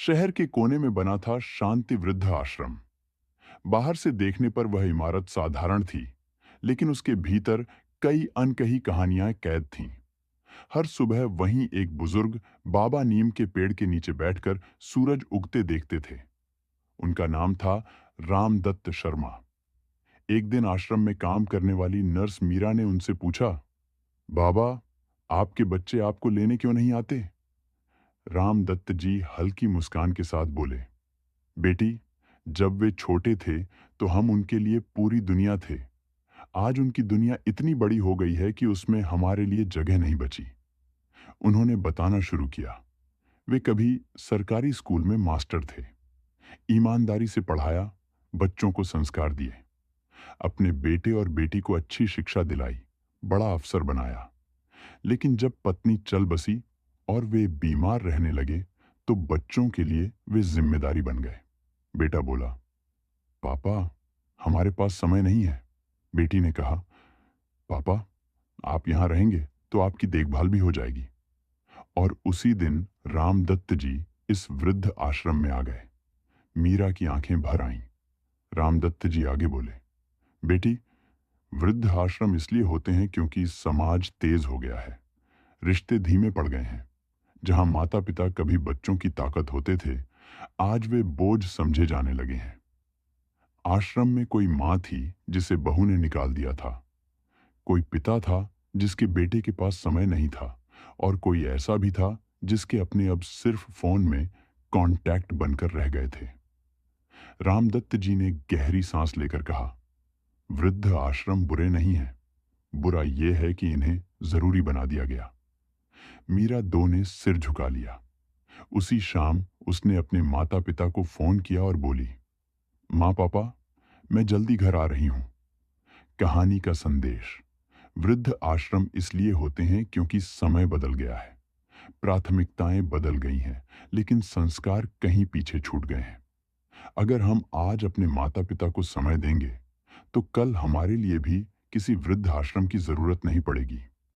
शहर के कोने में बना था शांति वृद्ध आश्रम। बाहर से देखने पर वह इमारत साधारण थी, लेकिन उसके भीतर कई अनकही कहानियां कैद थीं। हर सुबह वहीं एक बुजुर्ग बाबा नीम के पेड़ के नीचे बैठकर सूरज उगते देखते थे। उनका नाम था रामदत्त शर्मा। एक दिन आश्रम में काम करने वाली नर्स मीरा ने उनसे पूछा, बाबा, आपके बच्चे आपको लेने क्यों नहीं आते? रामदत्त जी हल्की मुस्कान के साथ बोले, बेटी, जब वे छोटे थे तो हम उनके लिए पूरी दुनिया थे। आज उनकी दुनिया इतनी बड़ी हो गई है कि उसमें हमारे लिए जगह नहीं बची। उन्होंने बताना शुरू किया। वे कभी सरकारी स्कूल में मास्टर थे। ईमानदारी से पढ़ाया, बच्चों को संस्कार दिए, अपने बेटे और बेटी को अच्छी शिक्षा दिलाई, बड़ा अफसर बनाया। लेकिन जब पत्नी चल बसी और वे बीमार रहने लगे, तो बच्चों के लिए वे जिम्मेदारी बन गए। बेटा बोला, पापा, हमारे पास समय नहीं है। बेटी ने कहा, पापा, आप यहां रहेंगे तो आपकी देखभाल भी हो जाएगी। और उसी दिन रामदत्त जी इस वृद्ध आश्रम में आ गए। मीरा की आंखें भर आईं। रामदत्त जी आगे बोले, बेटी, वृद्ध आश्रम इसलिए होते हैं क्योंकि समाज तेज हो गया है, रिश्ते धीमे पड़ गए हैं। जहां माता पिता कभी बच्चों की ताकत होते थे, आज वे बोझ समझे जाने लगे हैं। आश्रम में कोई मां थी जिसे बहू ने निकाल दिया था, कोई पिता था जिसके बेटे के पास समय नहीं था, और कोई ऐसा भी था जिसके अपने अब सिर्फ फोन में कांटेक्ट बनकर रह गए थे। रामदत्त जी ने गहरी सांस लेकर कहा, वृद्ध आश्रम बुरे नहीं हैं, बुरा यह है कि इन्हें जरूरी बना दिया गया। मीरा दो ने सिर झुका लिया। उसी शाम उसने अपने माता पिता को फोन किया और बोली, माँ पापा, मैं जल्दी घर आ रही हूं। कहानी का संदेश, वृद्ध आश्रम इसलिए होते हैं क्योंकि समय बदल गया है, प्राथमिकताएं बदल गई हैं, लेकिन संस्कार कहीं पीछे छूट गए हैं। अगर हम आज अपने माता पिता को समय देंगे, तो कल हमारे लिए भी किसी वृद्ध आश्रम की जरूरत नहीं पड़ेगी।